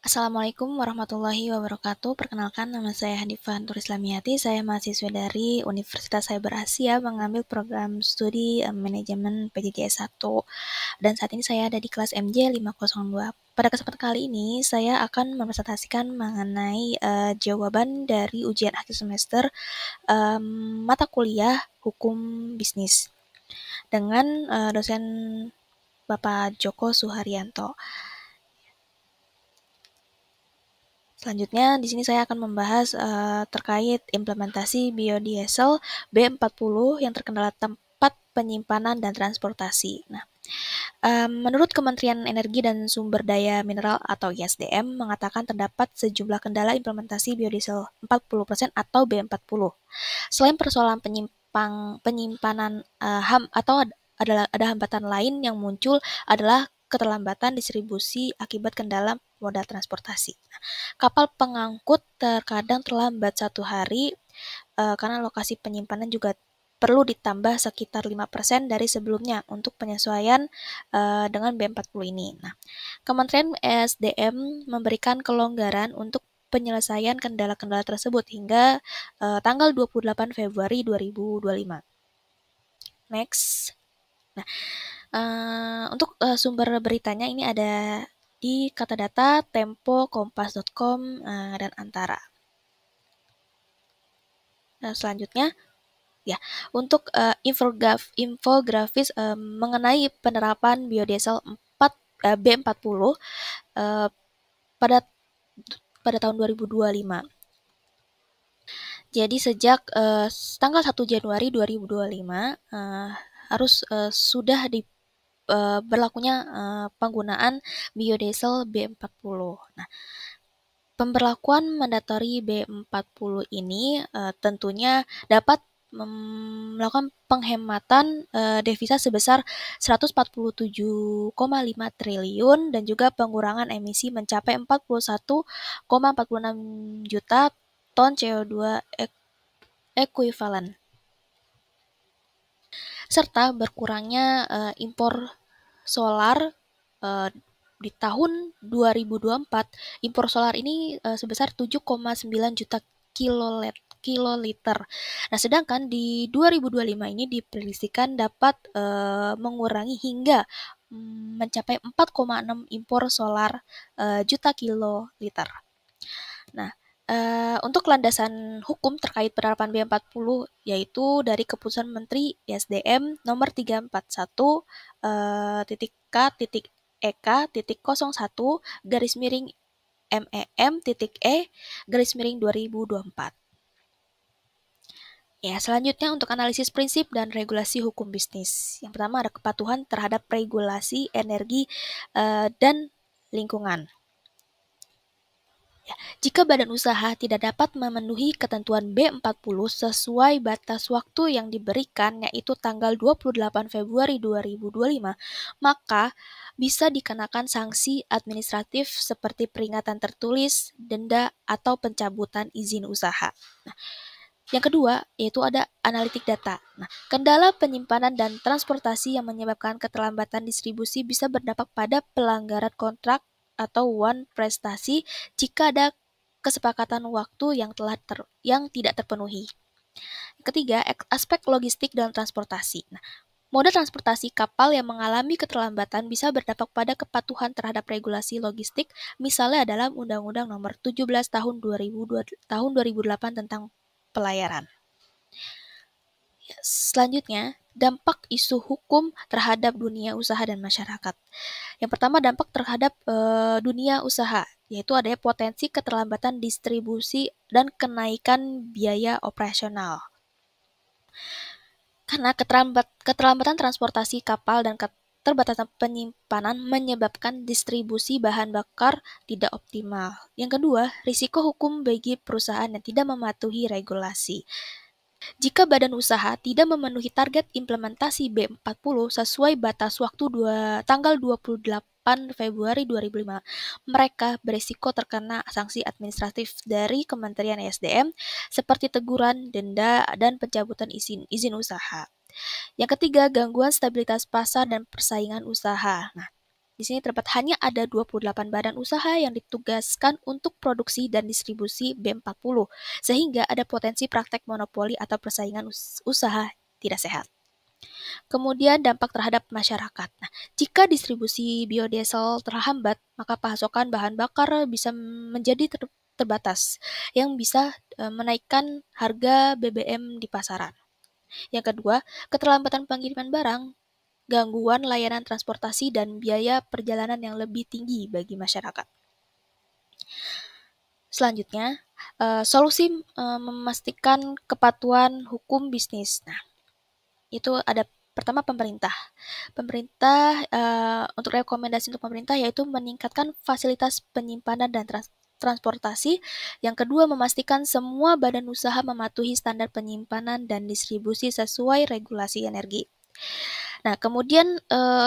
Assalamualaikum warahmatullahi wabarakatuh. Perkenalkan, nama saya Hanifah Nur Islamiyati. Saya mahasiswa dari Universitas Cyber Asia mengambil program studi manajemen PJJ S1. Dan saat ini saya ada di kelas MJ 502. Pada kesempatan kali ini, saya akan mempresentasikan mengenai jawaban dari ujian akhir semester mata kuliah Hukum Bisnis dengan dosen Bapak Joko Suharyanto. Selanjutnya, di sini saya akan membahas terkait implementasi biodiesel B40 yang terkendala tempat penyimpanan dan transportasi. Nah, menurut Kementerian Energi dan Sumber Daya Mineral atau ISDM mengatakan terdapat sejumlah kendala implementasi biodiesel 40% atau B40. Selain persoalan penyimpanan HAM atau ada hambatan lain yang muncul adalah keterlambatan distribusi akibat kendala moda transportasi. Kapal pengangkut terkadang terlambat 1 hari karena lokasi penyimpanan juga perlu ditambah sekitar 5% dari sebelumnya untuk penyesuaian dengan B40 ini. Nah, Kementerian ESDM memberikan kelonggaran untuk penyelesaian kendala-kendala tersebut hingga tanggal 28 Februari 2025. Next. Nah, untuk sumber beritanya ini ada di Katadata, Tempo, Kompas.com, dan Antara. Nah, selanjutnya, ya, untuk infografis mengenai penerapan biodiesel B40 uh, pada pada tahun 2025. Jadi sejak tanggal 1 Januari 2025 harus sudah berlakunya penggunaan biodiesel B40. Nah, pemberlakuan mandatory B40 ini tentunya dapat melakukan penghematan devisa sebesar 147,5 triliun dan juga pengurangan emisi mencapai 41,46 juta ton CO2 ekuivalen. Serta berkurangnya impor solar di tahun 2024, impor solar ini sebesar 7,9 juta kiloliter. Nah, sedangkan di 2025 ini diprediksikan dapat mengurangi hingga mencapai 4,6 impor solar juta kiloliter. Nah, untuk landasan hukum terkait penerapan B40 yaitu dari Keputusan Menteri ISDM nomor 341 titik K titik EK titik 01 garis miring MEM titik E garis miring 2024. Ya, selanjutnya untuk analisis prinsip dan regulasi hukum bisnis. Yang pertama ada kepatuhan terhadap regulasi energi dan lingkungan. Jika badan usaha tidak dapat memenuhi ketentuan B40 sesuai batas waktu yang diberikan, yaitu tanggal 28 Februari 2025, maka bisa dikenakan sanksi administratif seperti peringatan tertulis, denda, atau pencabutan izin usaha. Nah, yang kedua, yaitu ada analitik data. Nah, kendala penyimpanan dan transportasi yang menyebabkan keterlambatan distribusi bisa berdampak pada pelanggaran kontrak atau prestasi jika ada kesepakatan waktu yang tidak terpenuhi. Ketiga, aspek logistik dan transportasi. Nah, moda transportasi kapal yang mengalami keterlambatan bisa berdampak pada kepatuhan terhadap regulasi logistik, misalnya dalam Undang-Undang Nomor 17 Tahun 2008 tentang pelayaran. Selanjutnya, dampak isu hukum terhadap dunia usaha dan masyarakat. Yang pertama, dampak terhadap dunia usaha, yaitu adanya potensi keterlambatan distribusi dan kenaikan biaya operasional. Karena keterlambatan transportasi kapal dan keterbatasan penyimpanan menyebabkan distribusi bahan bakar tidak optimal. Yang kedua, risiko hukum bagi perusahaan yang tidak mematuhi regulasi. Jika badan usaha tidak memenuhi target implementasi B40 sesuai batas waktu tanggal 28 Februari 2005, mereka berisiko terkena sanksi administratif dari Kementerian ESDM seperti teguran, denda, dan pencabutan izin usaha. Yang ketiga, gangguan stabilitas pasar dan persaingan usaha. Nah, di sini terdapat hanya ada 28 badan usaha yang ditugaskan untuk produksi dan distribusi B40, sehingga ada potensi praktek monopoli atau persaingan usaha tidak sehat. Kemudian dampak terhadap masyarakat. Nah, jika distribusi biodiesel terhambat, maka pasokan bahan bakar bisa menjadi terbatas, yang bisa menaikkan harga BBM di pasaran. Yang kedua, keterlambatan pengiriman barang, gangguan layanan transportasi, dan biaya perjalanan yang lebih tinggi bagi masyarakat. Selanjutnya, solusi memastikan kepatuhan hukum bisnis. Nah, itu ada pertama pemerintah. Pemerintah untuk rekomendasi untuk pemerintah yaitu meningkatkan fasilitas penyimpanan dan transportasi. Yang kedua, memastikan semua badan usaha mematuhi standar penyimpanan dan distribusi sesuai regulasi energi. Nah, kemudian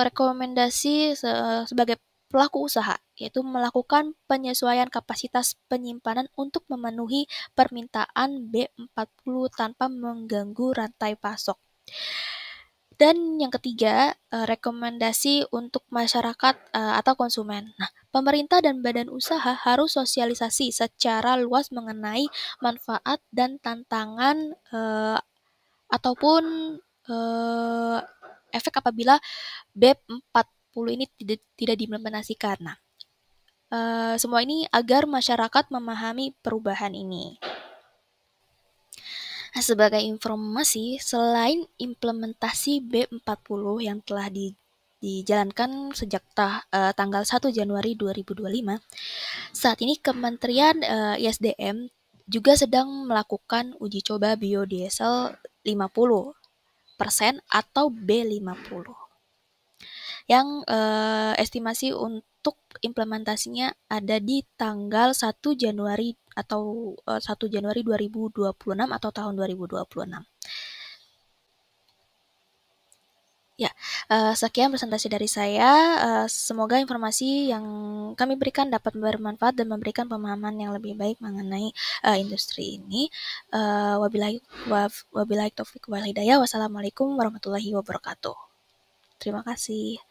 rekomendasi sebagai pelaku usaha, yaitu melakukan penyesuaian kapasitas penyimpanan untuk memenuhi permintaan B40 tanpa mengganggu rantai pasok. Dan yang ketiga, rekomendasi untuk masyarakat atau konsumen. Nah, pemerintah dan badan usaha harus sosialisasi secara luas mengenai manfaat dan tantangan ataupun efek apabila B40 ini tidak diimplementasikan. Nah, semua ini agar masyarakat memahami perubahan ini. Nah, sebagai informasi, selain implementasi B40 yang telah dijalankan sejak tanggal 1 Januari 2025, saat ini Kementerian ISDM juga sedang melakukan uji coba biodiesel 50% atau B50 yang estimasi untuk implementasinya ada di tanggal 1 Januari atau 1 Januari 2026 atau tahun 2026. Ya, sekian presentasi dari saya. Semoga informasi yang kami berikan dapat bermanfaat dan memberikan pemahaman yang lebih baik mengenai industri ini. Wabillahi taufiq wal hidayah. Wassalamualaikum warahmatullahi wabarakatuh. Terima kasih.